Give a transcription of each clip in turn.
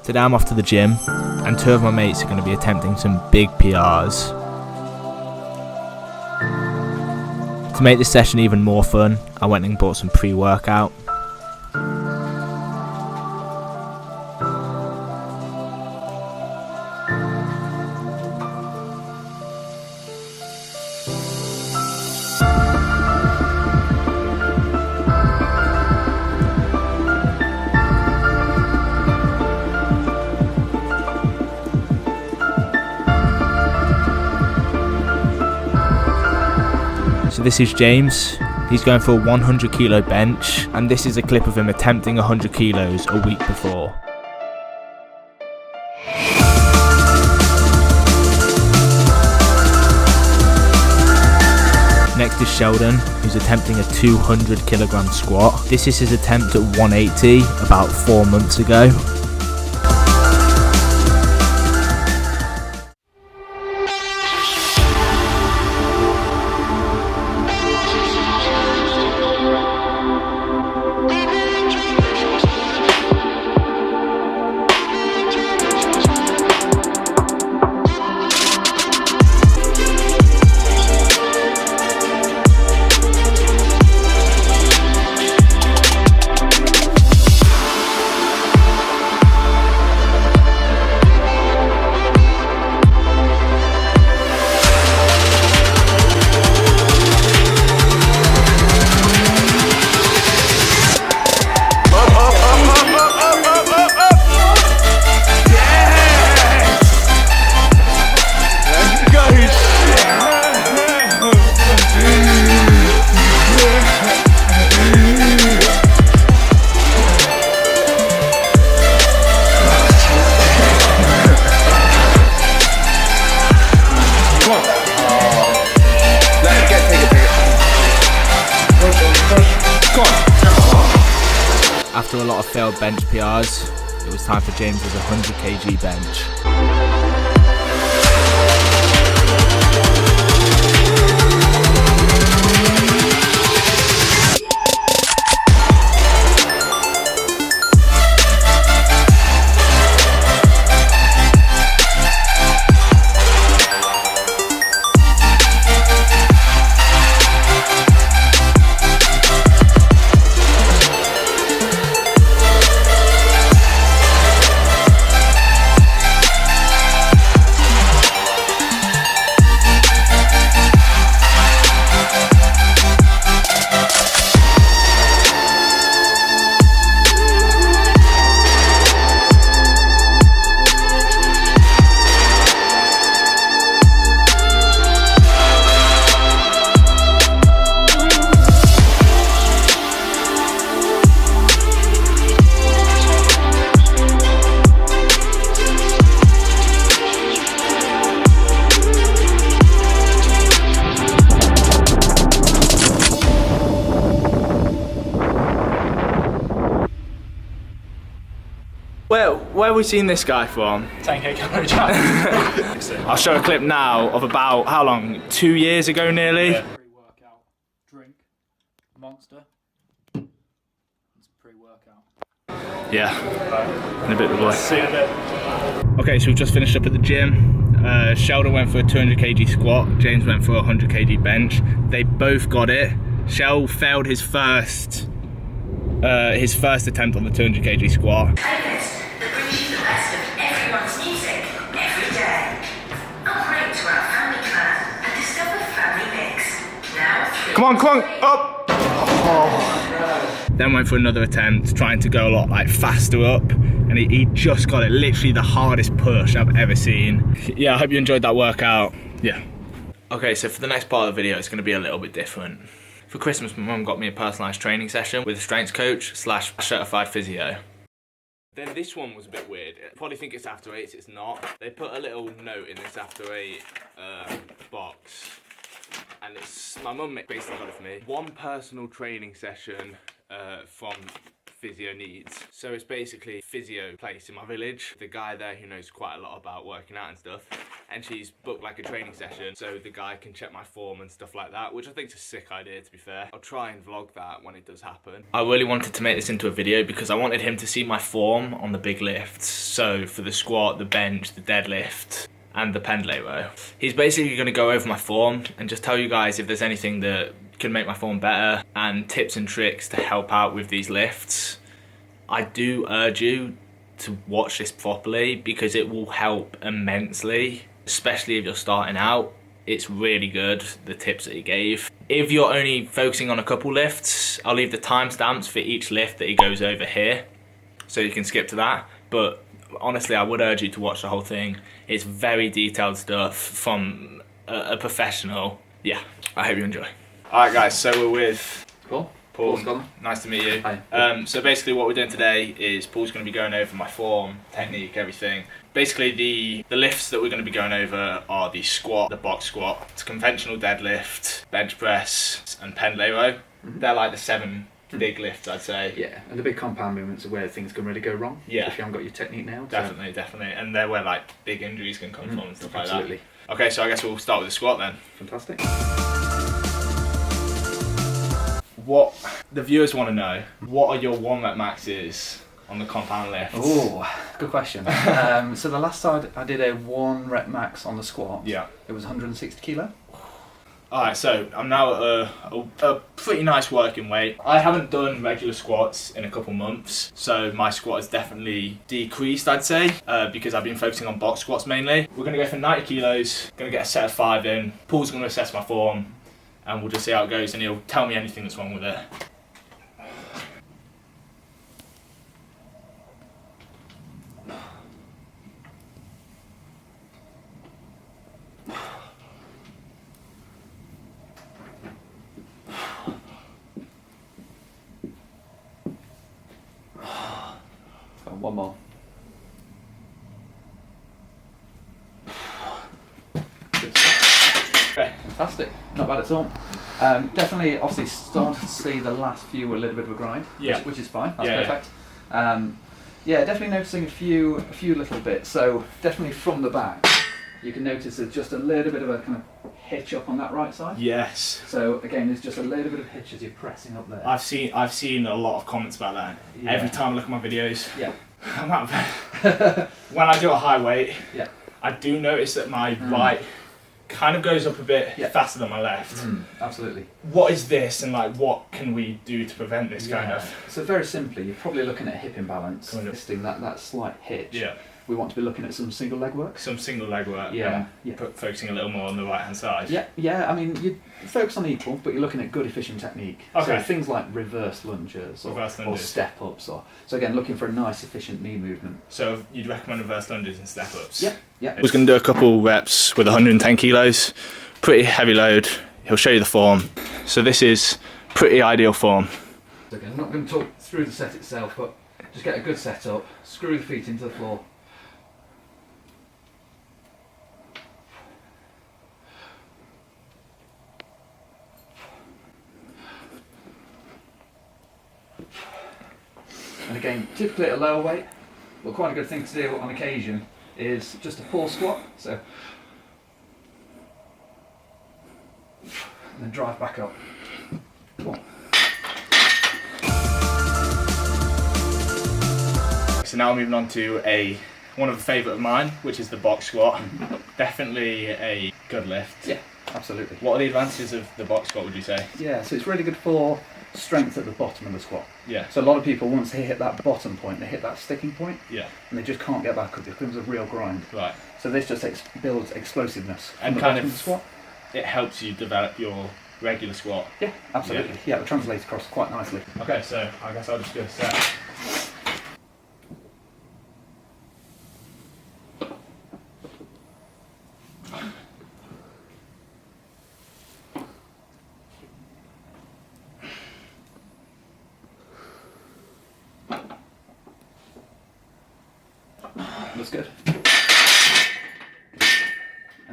Today I'm off to the gym, and 2 of my mates are going to be attempting some big PRs. To make this session even more fun, I went and bought some pre-workout. So this is James, he's going for a 100 kilo bench, and this is a clip of him attempting 100 kilos a week before. Next is Sheldon, who's attempting a 200 kilogram squat. This is his attempt at 180 about 4 months ago. After a lot of failed bench PRs, it was time for James's 100 kg bench. Where have we seen this guy from? 10k calorie challenge. I'll show a clip now of about, how long? 2 years ago nearly? Yeah. Pre-workout drink, Monster. It's pre-workout. Yeah, in a bit of a boy. See you in a bit. Okay, so we've just finished up at the gym. Sheldon went for a 200 kg squat, James went for a 100 kg bench. They both got it. Shell failed his first attempt on the 200 kg squat. Come on, up! Oh. Then went for another attempt, trying to go a lot faster up, and he just got it. Literally the hardest push I've ever seen. Yeah, I hope you enjoyed that workout. Yeah. Okay, so for the next part of the video, it's going to be a little bit different. For Christmas, my mum got me a personalised training session with a strengths coach / certified physio. Then this one was a bit weird. You probably think it's after 8, it's not. They put a little note in this after 8 box. And it's, my mum basically got it for me. 1 personal training session from physio needs. So it's basically a physio place in my village. The guy there who knows quite a lot about working out and stuff, and she's booked like a training session so the guy can check my form and stuff like that, which I think is a sick idea, to be fair. I'll try and vlog that when it does happen. I really wanted to make this into a video because I wanted him to see my form on the big lifts. So for the squat, the bench, the deadlift, and the Pendlay row. He's basically going to go over my form and just tell you guys if there's anything that can make my form better and tips and tricks to help out with these lifts. I do urge you to watch this properly because it will help immensely, especially if you're starting out. It's really good, the tips that he gave. If you're only focusing on a couple lifts, I'll leave the timestamps for each lift that he goes over here, so you can skip to that. But honestly, I would urge you to watch the whole thing. It's very detailed stuff from a professional. Yeah, I hope you enjoy. Alright guys, so we're with Paul. Nice to meet you. Hi. So basically what we're doing today is Paul's going to be going over my form, technique, everything. Basically the lifts that we're going to be going over are the squat, the box squat, it's conventional deadlift, bench press and Pendlay row. They're like the 7 big lifts, I'd say. Yeah, and the big compound movements are where things can really go wrong. Yeah. If you haven't got your technique nailed. Definitely. And they're where like big injuries can come from and stuff like Absolutely. that. Okay, so I guess we'll start with the squat then. Fantastic. What the viewers want to know, what are your 1 rep maxes on the compound lifts? Oh, good question. So the last time I did a 1 rep max on the squat, Yeah. it was 160 kilo. Alright, so I'm now at a pretty nice working weight. I haven't done regular squats in a couple months, so my squat has definitely decreased, I'd say, because I've been focusing on box squats mainly. We're going to go for 90 kilos, going to get a set of 5 in. Paul's going to assess my form, and we'll just see how it goes, and he'll tell me anything that's wrong with it. One more. Okay. Fantastic. Not bad at all. Definitely, obviously, started to see the last few were a little bit of a grind, Yeah. which is fine. That's Yeah, perfect. Yeah, definitely noticing a few little bits. So definitely from the back, you can notice there's just a little bit of a kind of hitch up on that right side. Yes. So again, there's just a little bit of hitch as you're pressing up there. I've seen a lot of comments about that. Yeah. Every time I look at my videos, Yeah. I'm out of when I do a high weight, Yeah. I do notice that my right kind of goes up a bit Yeah. faster than my left. Absolutely. What is this, and like what can we do to prevent this kind of? So very simply, you're probably looking at hip imbalance, Kind of. listing that slight hitch. Yeah. We want to be looking at some single leg work. Some single leg work. Yeah, yeah. Focusing a little more on the right hand side. Yeah. I mean, you focus on equal, but you're looking at good, efficient technique. Okay. So things like reverse lunges or step ups, so again, looking for a nice, efficient knee movement. So you'd recommend reverse lunges and step ups? Yeah. I was going to do a couple reps with 110 kilos, pretty heavy load. He'll show you the form. So this is pretty ideal form. So again, I'm not going to talk through the set itself, but just get a good setup, screw the feet into the floor. And again, typically at a lower weight, but quite a good thing to do on occasion is just a pull squat. So, and then drive back up. Come on. So now moving on to one of the favourite of mine, which is the box squat. Definitely a good lift. Yeah, absolutely. What are the advantages of the box squat, would you say? Yeah, so it's really good for strength at the bottom of the squat. Yeah. So a lot of people, once they hit that bottom point, they hit that sticking point, Yeah. and they just can't get back up. It becomes a real grind. Right. So this just builds explosiveness. And from the kind bottom of the squat. It helps you develop your regular squat. Yeah, absolutely. Yeah, it translates across quite nicely. Okay, so I guess I'll just do a set. Looks good.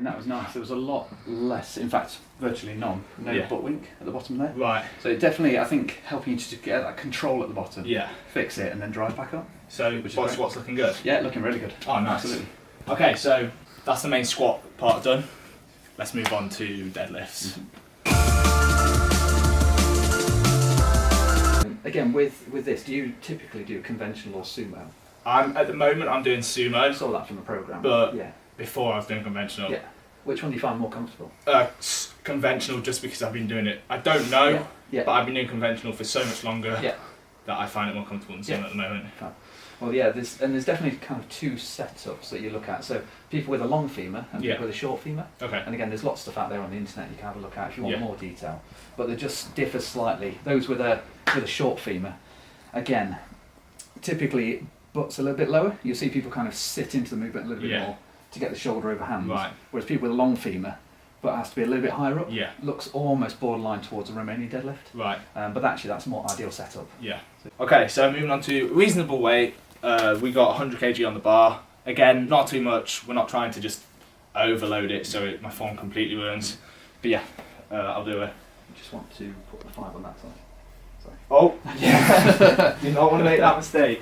And that was nice. There was a lot less, in fact, virtually none. No butt wink at the bottom there. Right. So it definitely, I think, helping you to get that control at the bottom. Yeah. Fix it and then drive back up. So what's looking good? Yeah, looking really good. Oh, nice. Absolutely. Okay, so that's the main squat part done. Let's move on to deadlifts. Again, with this, do you typically do conventional or sumo? At the moment I'm doing sumo. I saw that from the programme. But yeah. before I was doing conventional. Yeah. Which one do you find more comfortable? Conventional, just because I've been doing it. I don't know, but I've been doing conventional for so much longer that I find it more comfortable than sumo at the moment. Fine. Well, yeah, there's definitely kind of two setups that you look at. So people with a long femur and people with a short femur. Okay. And again, there's lots of stuff out there on the internet you can have a look at if you want more detail. But they just differ slightly. Those with a short femur, again, typically butt's a little bit lower. You'll see people kind of sit into the movement a little bit more to get the shoulder over hands. Right. Whereas people with a long femur, but it has to be a little bit higher up, looks almost borderline towards a Romanian deadlift. Right. But actually that's a more ideal setup. Yeah. Okay, so moving on to reasonable weight. We got 100 kg on the bar. Again, not too much. We're not trying to just overload it so my form completely ruins. But yeah, I'll do it. You just want to put the 5 on that side. Sorry. Oh, yeah. You don't want to make that mistake.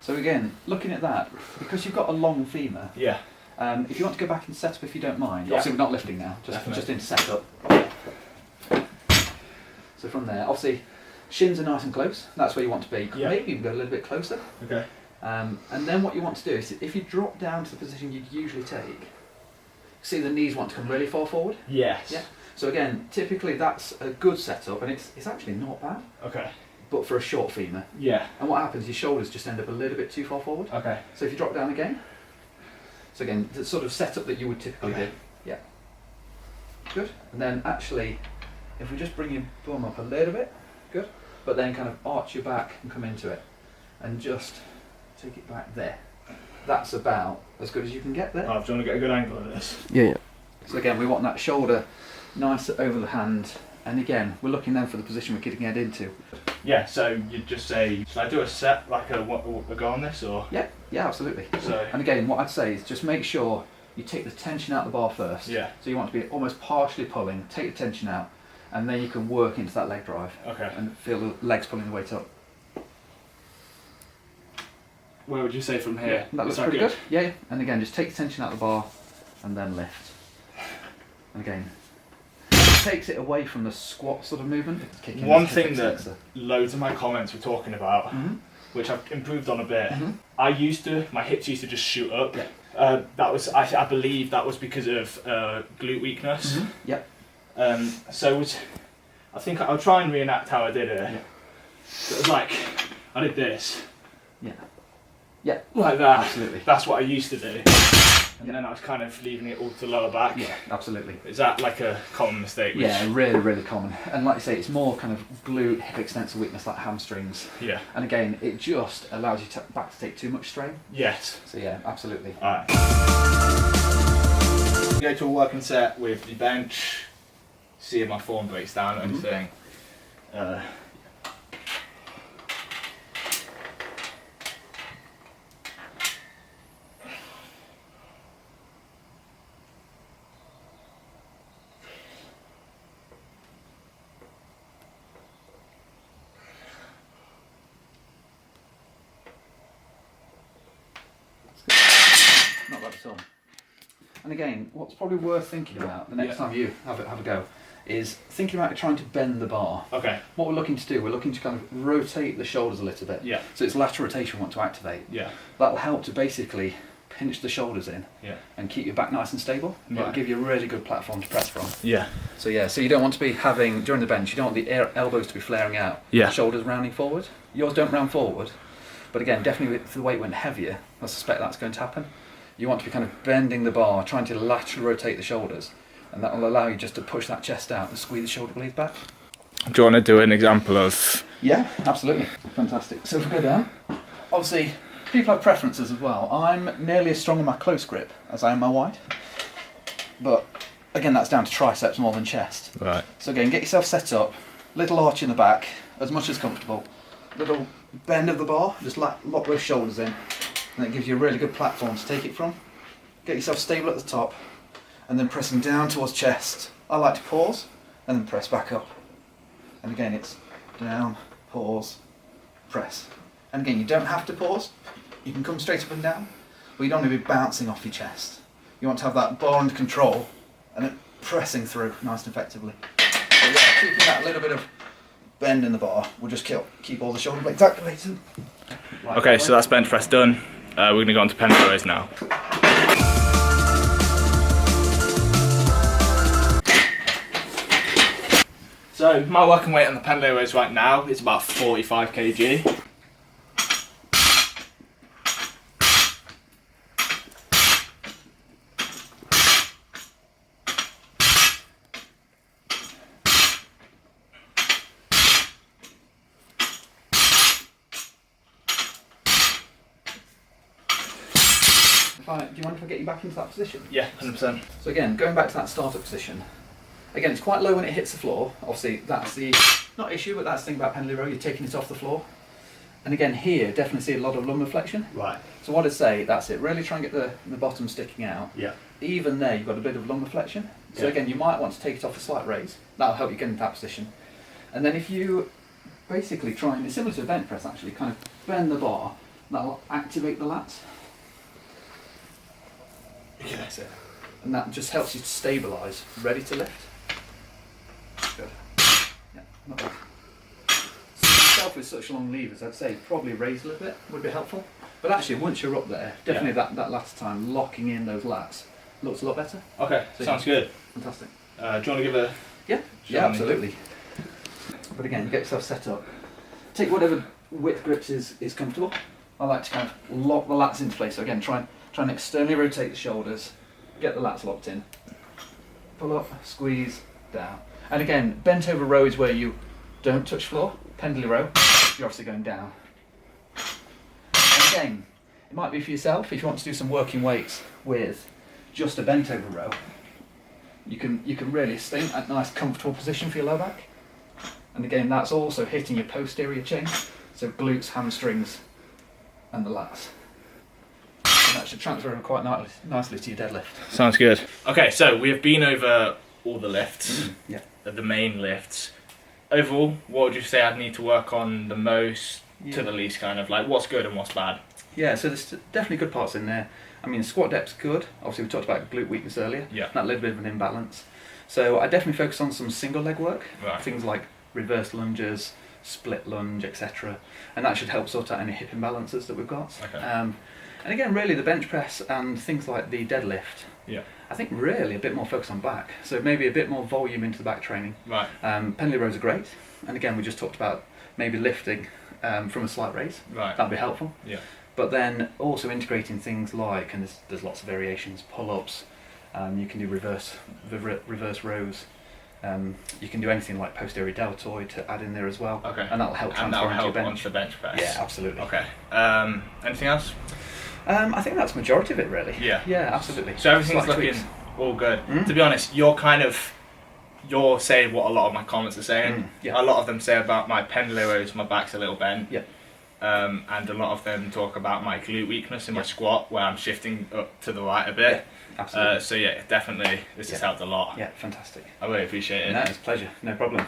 So again, looking at that, because you've got a long femur, if you want to go back into setup if you don't mind, obviously we're not lifting now, just into setup. So from there, obviously shins are nice and close, that's where you want to be. Maybe even go a little bit closer. Okay. And then what you want to do is, if you drop down to the position you'd usually take, see the knees want to come really far forward? Yes. Yeah. So again, typically that's a good setup, and it's actually not bad. Okay. But for a short femur. Yeah. And what happens, your shoulders just end up a little bit too far forward. Okay. So if you drop down again. So again, the sort of setup that you would typically do. Yeah. Good. And then actually, if we just bring your bum up a little bit, good. But then kind of arch your back and come into it. And just take it back there. That's about as good as you can get there. Oh, do you want to get a good angle of this? Yeah. So again, we want that shoulder nice over the hand. And again, we're looking then for the position we're getting it into. Yeah, so you just say, should I do a set, like a go on this, or? Yeah, absolutely. So, and again, what I'd say is just make sure you take the tension out of the bar first. Yeah. So you want to be almost partially pulling, take the tension out, and then you can work into that leg drive. Okay. And feel the legs pulling the weight up. Where would you say from here? That looks pretty good. Yeah, and again, just take the tension out of the bar, and then lift. And again, takes it away from the squat sort of movement. One thing that loads of my comments were talking about, which I've improved on a bit, my hips used to just shoot up. Yeah. That was, I believe that was because of glute weakness. Yep. So I think I'll try and reenact how I did it. Yeah. So it was like, I did this. Yeah. Yeah. Like that. Absolutely. That's what I used to do. And then I was kind of leaving it all to lower back. Yeah, absolutely. Is that like a common mistake? Yeah, really, really common. And like you say, it's more kind of glute, hip extensor weakness like hamstrings. Yeah. And again, it just allows you back to take too much strain. Yes. So yeah, absolutely. Alright. Go to a working set with the bench, see if my form breaks down or anything. Not bad at all. And again, what's probably worth thinking about the next time you have a go is thinking about trying to bend the bar. Okay. What we're looking to do, we're looking to kind of rotate the shoulders a little bit. Yeah. So it's lateral rotation we want to activate. Yeah. That'll help to basically pinch the shoulders in and keep your back nice and stable. Right. It'll give you a really good platform to press from. Yeah. So yeah, so you don't want to be having, during the bench, you don't want the elbows to be flaring out. Yeah. Shoulders rounding forward. Yours don't round forward. But again, definitely if the weight went heavier, I suspect that's going to happen. You want to be kind of bending the bar, trying to laterally rotate the shoulders, and that will allow you just to push that chest out and squeeze the shoulder blades back. Do you want to do an example of? Yeah, absolutely. Fantastic. So if we go down, obviously people have preferences as well. I'm nearly as strong on my close grip as I am my wide. But again, that's down to triceps more than chest. Right. So again, get yourself set up, little arch in the back, as much as comfortable. Little bend of the bar, just lock those shoulders in, and it gives you a really good platform to take it from. Get yourself stable at the top, and then pressing down towards chest. I like to pause, and then press back up. And again, it's down, pause, press. And again, you don't have to pause. You can come straight up and down, but you don't want to be bouncing off your chest. You want to have that bar under control, and then pressing through nice and effectively. So yeah, keeping that little bit of bend in the bar will just keep all the shoulder blades activated. Right, Okay, so that's bench press done. We're going to go on to Pendlay rows now. So my working weight on the Pendlay rows right now is about 45 kg. Do you mind if I get you back into that position? Yeah, 100%. So again, going back to that starter position. Again, it's quite low when it hits the floor. Obviously, that's the, not issue, but that's the thing about Pendlay row, you're taking it off the floor. And again, here, definitely see a lot of lumbar flexion. Right. So what I'd say, that's it. Really try and get the bottom sticking out. Yeah. Even there, you've got a bit of lumbar flexion. So Yeah. again, you might want to take it off a slight raise. That'll help you get into that position. And then if you basically try and, it's similar to a bench press actually, kind of bend the bar, that'll activate the lats. Yeah. That's it. And that just helps you to stabilise, ready to lift. Good. Yeah, not bad. So yourself with such long levers, I'd say probably raise a little bit would be helpful. But actually, once you're up there, definitely that last time, locking in those lats looks a lot better. Okay, So sounds good. Fantastic. Do you want to give a... Yeah, absolutely. But again, you get yourself set up. Take whatever width grips is comfortable. I like to kind of lock the lats into place. So again, try and externally rotate the shoulders, get the lats locked in. Pull up, squeeze, down. And again, bent over row is where you don't touch floor. Pendlay row, you're obviously going down. And again, it might be for yourself, if you want to do some working weights with just a bent over row, you can really stay in that nice comfortable position for your low back. And again, that's also hitting your posterior chain, so glutes, hamstrings, and the lats. And that should transfer quite nicely to your deadlift. Sounds good. Okay, so we have been over all the lifts, Yeah. the main lifts. Overall, what would you say I'd need to work on the most to the least, kind of like what's good and what's bad? Yeah, so there's definitely good parts in there. I mean, squat depth's good. Obviously, we talked about glute weakness earlier. Yeah. That little bit of an imbalance. So I definitely focus on some single leg work. Right. Things like reverse lunges, split lunge, etc. And that should help sort out any hip imbalances that we've got. Okay. And again, really the bench press and things like the deadlift. Yeah. I think really a bit more focus on back. So maybe a bit more volume into the back training. Right. Pendlay rows are great. And again, we just talked about maybe lifting from a slight raise. Right. That'd be helpful. Yeah. But then also integrating things like, and there's lots of variations, pull-ups, you can do reverse rows, you can do anything like posterior deltoid to add in there as well. Okay. And that'll help And transfer that'll into your help bench. onto the bench press. Yeah, absolutely. Okay. Anything else? I think that's the majority of it really. Yeah. Yeah, absolutely. So everything's Slight looking tweaks. all good. Mm. To be honest, you're saying what a lot of my comments are saying. Yeah. A lot of them say about my Pendlay rows, my back's a little bent. Yeah. And a lot of them talk about my glute weakness in my Yeah. squat, where I'm shifting up to the right a bit. Yeah, absolutely. So yeah, definitely this has Yeah. helped a lot. Yeah, fantastic. I really appreciate it. No, it's a pleasure. No problem.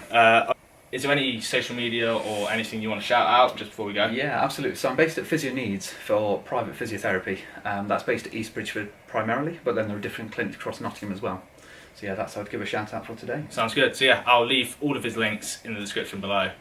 Is there any social media or anything you want to shout out just before we go? Yeah, absolutely. So I'm based at Physio Needs for private physiotherapy. That's based at East Bridgeford primarily, but then there are different clinics across Nottingham as well. So yeah, that's what I'd give a shout out for today. Sounds good. So yeah, I'll leave all of his links in the description below.